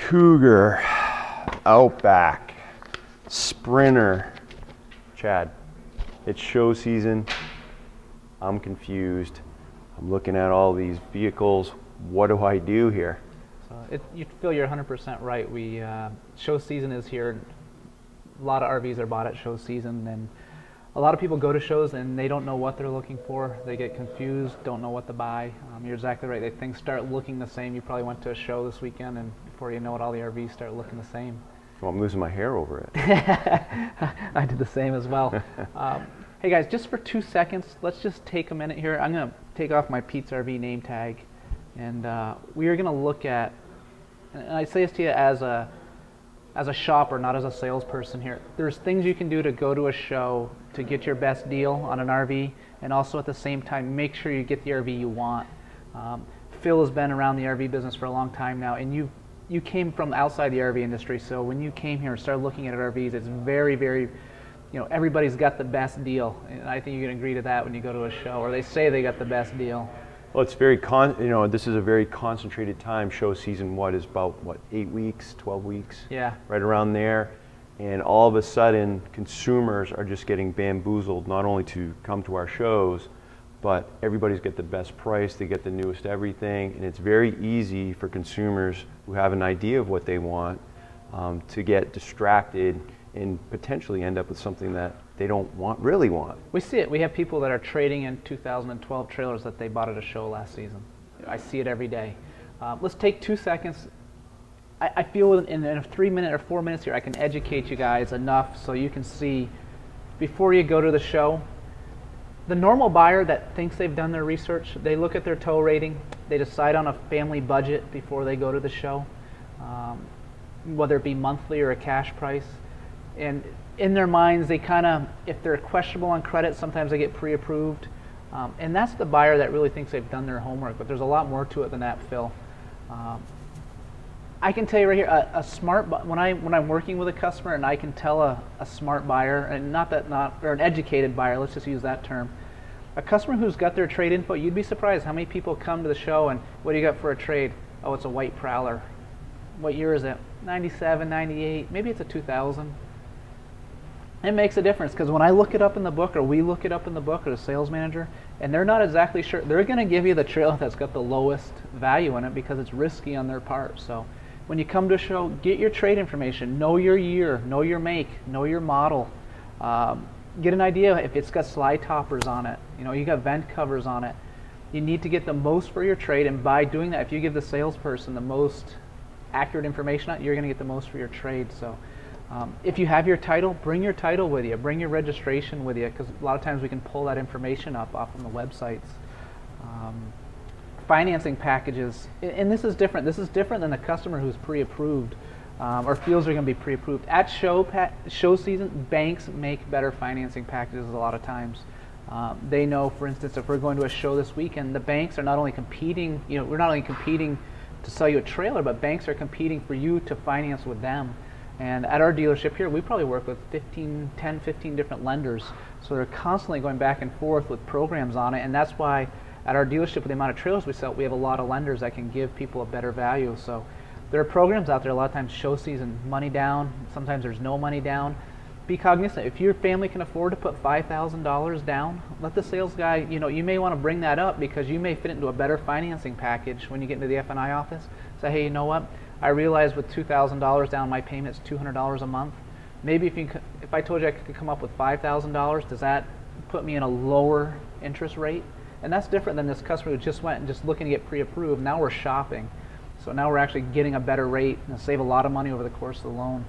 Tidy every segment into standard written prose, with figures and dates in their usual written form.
Cougar, Outback, Sprinter. Chad, it's show season. I'm confused. I'm looking at all these vehicles. What do I do here? So you feel you're 100% right. Show season is here. A lot of RVs are bought at show season, and a lot of people go to shows and they don't know what they're looking for. They get confused, don't know what to buy. You're exactly right. Things start looking the same. You probably went to a show this weekend, and before you know it, all the RVs start looking the same. Well, I'm losing my hair over it. I did the same as well. Hey guys, just for 2 seconds, let's just take a minute here. I'm going to take off my Pete's RV name tag, and we are going to look at, and I say this to you as a shopper, not as a salesperson here. There's things you can do to go to a show to get your best deal on an RV, and also at the same time make sure you get the RV you want. Phil has been around the RV business for a long time now, and you came from outside the RV industry, so when you came here and started looking at RVs, it's very, very, everybody's got the best deal, and I think you can agree to that when you go to a show, or they say they got the best deal. Well, it's very this is a very concentrated time. Show season, is about 8 weeks, 12 weeks? Yeah. Right around there. And all of a sudden, consumers are just getting bamboozled, not only to come to our shows, but everybody's got the best price, they get the newest everything, and it's very easy for consumers who have an idea of what they want to get distracted and potentially end up with something that they don't really want. We see it. We have people that are trading in 2012 trailers that they bought at a show last season. I see it every day. Let's take 2 seconds. I feel in a 3 minute or 4 minutes here, I can educate you guys enough so you can see before you go to the show. The normal buyer that thinks they've done their research, they look at their tow rating, they decide on a family budget before they go to the show, whether it be monthly or a cash price. And in their minds, they kind of, if they're questionable on credit, sometimes they get pre-approved. And that's the buyer that really thinks they've done their homework, but there's a lot more to it than that, Phil. I can tell you right here, when I'm working with a customer and I can tell a smart buyer, and or an educated buyer, let's just use that term, a customer who's got their trade info, you'd be surprised how many people come to the show and what do you got for a trade? Oh, it's a white Prowler. What year is it? 97, 98, maybe it's a 2000. It makes a difference because when I look it up in the book, or we look it up in the book, or the sales manager, and they're not exactly sure, they're going to give you the trailer that's got the lowest value in it because it's risky on their part. So when you come to a show, get your trade information, know your year, know your make, know your model, get an idea if it's got slide toppers on it, you got vent covers on it. You need to get the most for your trade, and by doing that, if you give the salesperson the most accurate information on it, you're going to get the most for your trade. So if you have your title, bring your title with you, bring your registration with you, because a lot of times we can pull that information up off from the websites. Financing packages, and this is different. This is different than the customer who's pre-approved or feels they're going to be pre-approved. At show season, banks make better financing packages a lot of times. They know, for instance, if we're going to a show this weekend, the banks are not only competing, we're not only competing to sell you a trailer, but banks are competing for you to finance with them. And at our dealership here, we probably work with 10, 15 different lenders. So they're constantly going back and forth with programs on it. And that's why at our dealership, with the amount of trailers we sell, we have a lot of lenders that can give people a better value. So there are programs out there, a lot of times show season, money down. Sometimes there's no money down. Be cognizant. If your family can afford to put $5,000 down, let the sales guy, you may want to bring that up because you may fit into a better financing package when you get into the F&I office. Say, hey, you know what? I realize with $2,000 down, my payment's $200 a month. Maybe if I told you I could come up with $5,000, does that put me in a lower interest rate? And that's different than this customer who just went and just looking to get pre-approved. Now we're shopping. So now we're actually getting a better rate and save a lot of money over the course of the loan.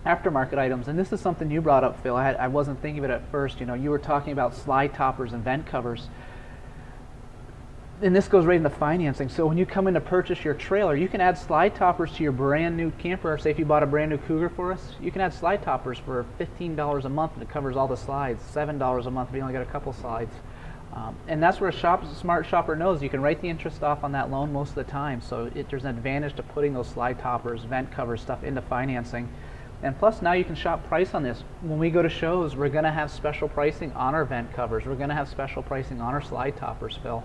Aftermarket items, and this is something you brought up, Phil. I wasn't thinking of it at first. You were talking about slide toppers and vent covers. And this goes right into financing. So when you come in to purchase your trailer, you can add slide toppers to your brand new camper. Say if you bought a brand new Cougar for us, you can add slide toppers for $15 a month, and it covers all the slides. $7 a month if you only got a couple slides. And that's where a smart shopper knows you can write the interest off on that loan most of the time. So there's an advantage to putting those slide toppers, vent covers, stuff into financing. And plus now you can shop price on this. When we go to shows, we're going to have special pricing on our vent covers. We're going to have special pricing on our slide toppers, Phil.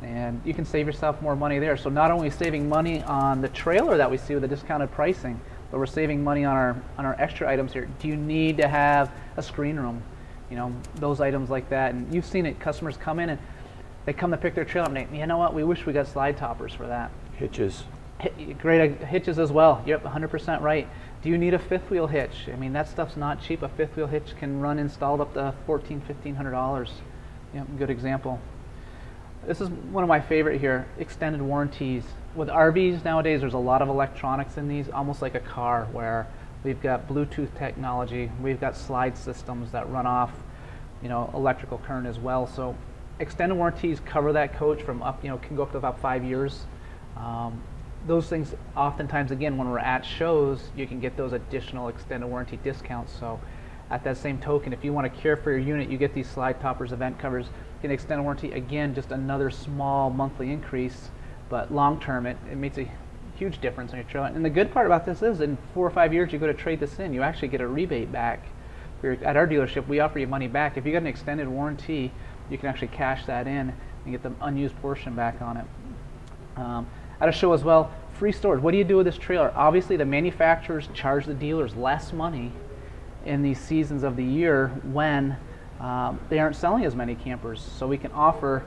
and you can save yourself more money there. So not only saving money on the trailer that we see with the discounted pricing, but we're saving money on our extra items here. Do you need to have a screen room? You know, those items like that. And you've seen it, customers come in and they come to pick their trailer up and they, you know what, we wish we got slide toppers for that. Hitches. Great hitches as well. Yep, 100% right. Do you need a fifth wheel hitch? I mean, that stuff's not cheap. A fifth wheel hitch can run installed up to $1,400, $1,500. Yep, good example. This is one of my favorite here, extended warranties. With RVs nowadays, there's a lot of electronics in these, almost like a car, where we've got Bluetooth technology, we've got slide systems that run off, you know, electrical current as well. So extended warranties cover that coach from up, you know, can go up to about 5 years. Those things, oftentimes, again, when we're at shows, you can get those additional extended warranty discounts. So at that same token, if you want to care for your unit, you get these slide toppers, event covers, get extended warranty. Again, just another small monthly increase, but long term, it makes a huge difference on your trailer. And the good part about this is, in 4 or 5 years, you go to trade this in, you actually get a rebate back. At our dealership, we offer you money back. If you got an extended warranty, you can actually cash that in and get the unused portion back on it. At a show as well, free storage. What do you do with this trailer? Obviously, the manufacturers charge the dealers less money in these seasons of the year when they aren't selling as many campers. So we can offer,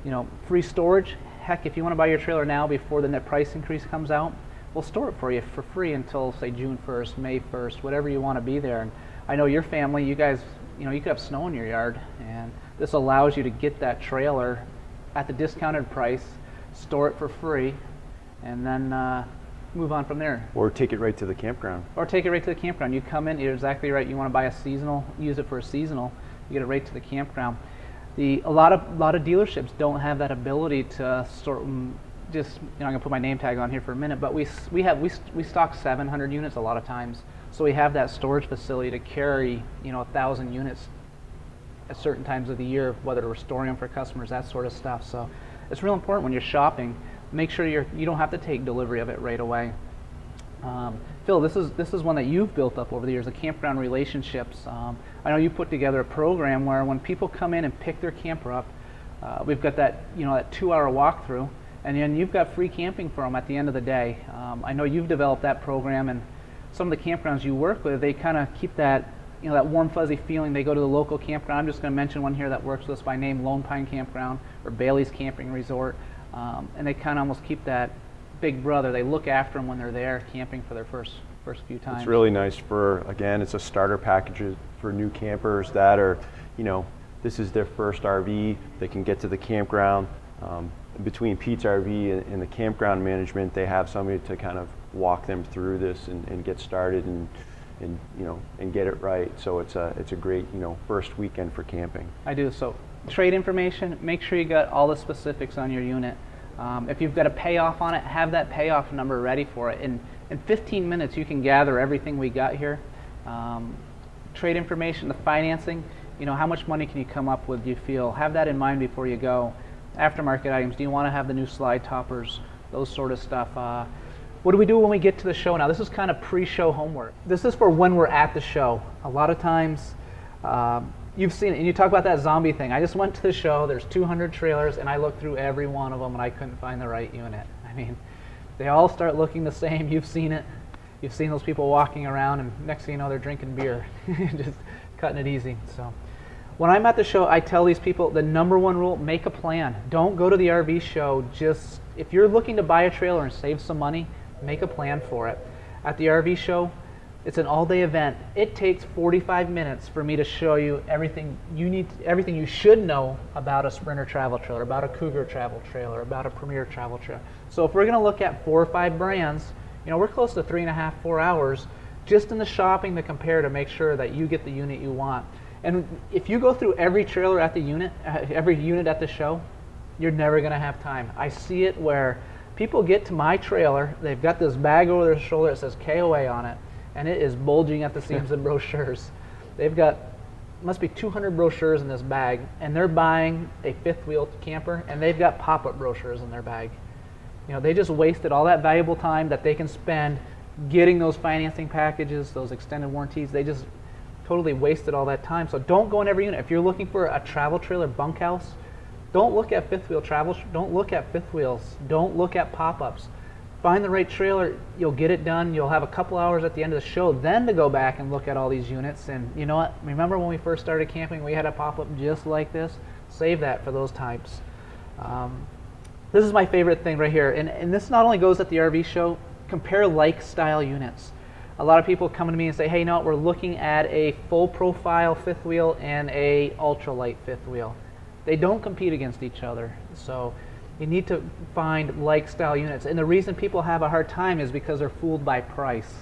you know, free storage. Heck, if you want to buy your trailer now before the net price increase comes out, we'll store it for you for free until, say, June 1st, May 1st, whatever you want to be there. And I know your family, you guys, you know, you could have snow in your yard, and this allows you to get that trailer at the discounted price, store it for free, and then move on from there. Or take it right to the campground. Or take it right to the campground. You come in, you're exactly right, you want to buy a seasonal, use it for a seasonal, you get it right to the campground. A lot of dealerships don't have that ability to sort just, you know, I'm gonna put my name tag on here for a minute, but we stock 700 units a lot of times, so we have that storage facility to carry, you know, 1,000 units at certain times of the year, whether we're storing them for customers, that sort of stuff. So it's real important when you're shopping. Make sure you don't have to take delivery of it right away. Phil, this is one that you've built up over the years, the campground relationships. I know you put together a program where when people come in and pick their camper up, we've got that, you know, that 2-hour walkthrough, and then you've got free camping for them at the end of the day. I know you've developed that program, and some of the campgrounds you work with, they kind of keep that, you know, that warm fuzzy feeling. They go to the local campground. I'm just going to mention one here that works with us by name, Lone Pine Campground or Bailey's Camping Resort, and they kind of almost keep that big brother. They look after them when they're there camping for their first few times. It's really nice for, again, it's a starter package for new campers that are, you know, this is their first RV. They can get to the campground. Between Pete's RV and the campground management, they have somebody to kind of walk them through this and get started and you know, and get it right. So it's a great, you know, first weekend for camping. I do. So trade information, make sure you got all the specifics on your unit. If you've got a payoff on it, have that payoff number ready for it. In 15 minutes, you can gather everything we got here. Trade information, the financing, you know, how much money can you come up with, do you feel? Have that in mind before you go. Aftermarket items, do you want to have the new slide toppers, those sort of stuff. What do we do when we get to the show now? This is kind of pre-show homework. This is for when we're at the show. A lot of times, you've seen it, and you talk about that zombie thing. I just went to the show, there's 200 trailers, and I looked through every one of them, and I couldn't find the right unit. I mean, they all start looking the same. You've seen it. You've seen those people walking around, and next thing you know, they're drinking beer, just cutting it easy. So when I'm at the show, I tell these people the #1 rule, make a plan. Don't go to the RV show just, if you're looking to buy a trailer and save some money, make a plan for it. At the RV show, it's an all-day event. It takes 45 minutes for me to show you everything you need, everything you should know about a Sprinter travel trailer, about a Cougar travel trailer, about a Premier travel trailer. So if we're going to look at 4 or 5 brands, you know, we're close to 3.5, 4 hours just in the shopping to compare to make sure that you get the unit you want. And if you go through every trailer at the unit, every unit at the show, you're never going to have time. I see it where people get to my trailer, they've got this bag over their shoulder that says KOA on it, and it is bulging at the seams and brochures. They've got, must be 200 brochures in this bag, and they're buying a fifth wheel camper, and they've got pop-up brochures in their bag. You know, they just wasted all that valuable time that they can spend getting those financing packages, those extended warranties. They just totally wasted all that time. So don't go in every unit. If you're looking for a travel trailer bunkhouse, Don't look at fifth wheel travel. Don't look at fifth wheels. Don't look at pop-ups. Find the right trailer. You'll get it done. You'll have a couple hours at the end of the show then to go back and look at all these units. And you know what? Remember when we first started camping, we had a pop-up just like this? Save that for those types. This is my favorite thing right here. And this not only goes at the RV show, compare like style units. A lot of people come to me and say, hey, no, we're looking at a full profile fifth wheel and a ultralight fifth wheel. They don't compete against each other. So you need to find like style units. And the reason people have a hard time is because they're fooled by price.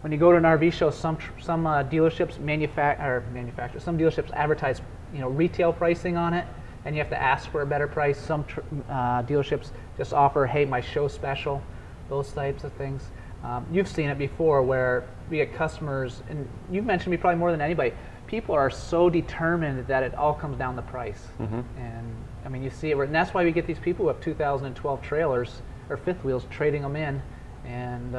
When you go to an RV show, some dealerships some dealerships advertise, retail pricing on it, and you have to ask for a better price. Some dealerships just offer, hey, my show special, those types of things. You've seen it before where we get customers, and you've mentioned me probably more than anybody, people are so determined that it all comes down to price. And I mean, you see it, and that's why we get these people who have 2012 trailers or fifth wheels trading them in, and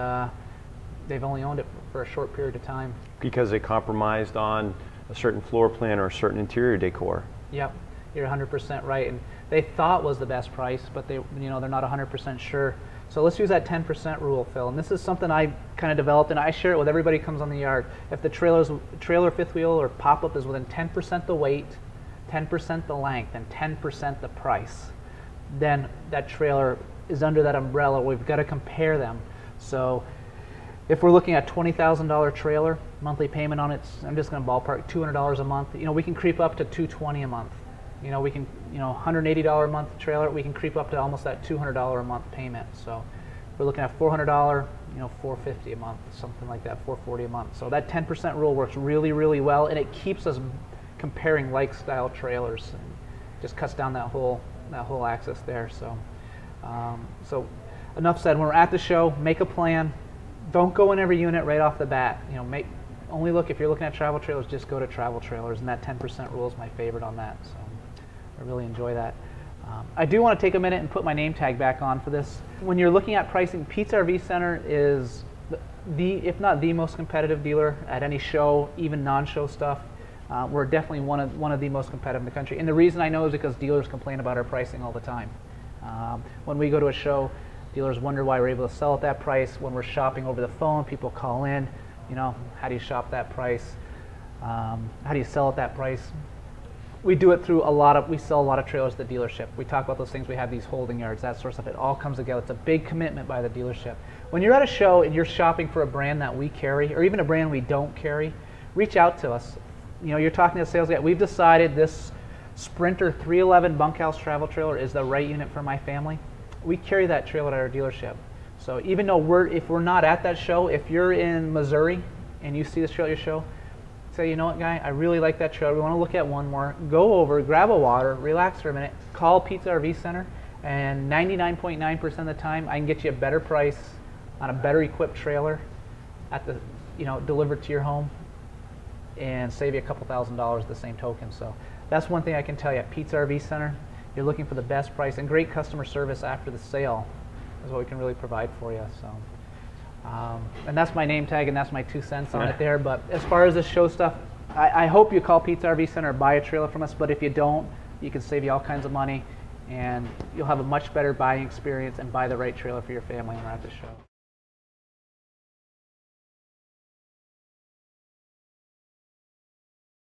they've only owned it for a short period of time. Because they compromised on a certain floor plan or a certain interior decor. Yep, you're 100% right. And they thought was the best price, but they're not 100% sure. So let's use that 10% rule, Phil. And this is something I kind of developed, and I share it with everybody who comes on the yard. If the trailer, fifth wheel, or pop-up is within 10% the weight, 10% the length, and 10% the price, then that trailer is under that umbrella. We've got to compare them. So if we're looking at $20,000 trailer, monthly payment on it, I'm just going to ballpark $200 a month. We can creep up to $220 a month. We can, $180 a month trailer, we can creep up to almost that $200 a month payment. So we're looking at $400, $450 a month, something like that, $440 a month. So that 10% rule works really, really well, and it keeps us comparing like style trailers, and just cuts down that whole axis there. So, so enough said. When we're at the show, make a plan. Don't go in every unit right off the bat. Only look, if you're looking at travel trailers, just go to travel trailers, and that 10% rule is my favorite on that. So I really enjoy that. I do want to take a minute and put my name tag back on for this. When you're looking at pricing, Pete's RV Center is if not the most competitive dealer at any show, even non-show stuff. We're definitely one of the most competitive in the country. And the reason I know is because dealers complain about our pricing all the time. When we go to a show, dealers wonder why we're able to sell at that price. When we're shopping over the phone, people call in, how do you shop that price? How do you sell at that price? We do it through we sell a lot of trailers at the dealership. We talk about those things. We have these holding yards, that sort of stuff. It all comes together. It's a big commitment by the dealership. When you're at a show and you're shopping for a brand that we carry, or even a brand we don't carry, reach out to us. You're talking to a sales guy. We've decided this Sprinter 311 bunkhouse travel trailer is the right unit for my family. We carry that trailer at our dealership. So even though if we're not at that show, if you're in Missouri and you see this trailer at your show, say, you know what, guy, I really like that trailer. We want to look at one more. Go over, grab a water, relax for a minute, call Pete's RV Center, and 99.9% of the time, I can get you a better price on a better equipped trailer at the, delivered to your home, and save you a couple $1,000s the same token. So that's one thing I can tell you. At Pete's RV Center, you're looking for the best price and great customer service after the sale is what we can really provide for you. So. And that's my name tag, and that's my 2 cents on it there. But as far as the show stuff, I hope you call Pete's RV Center or buy a trailer from us. But if you don't, you can save you all kinds of money, and you'll have a much better buying experience and buy the right trailer for your family when we're at the show.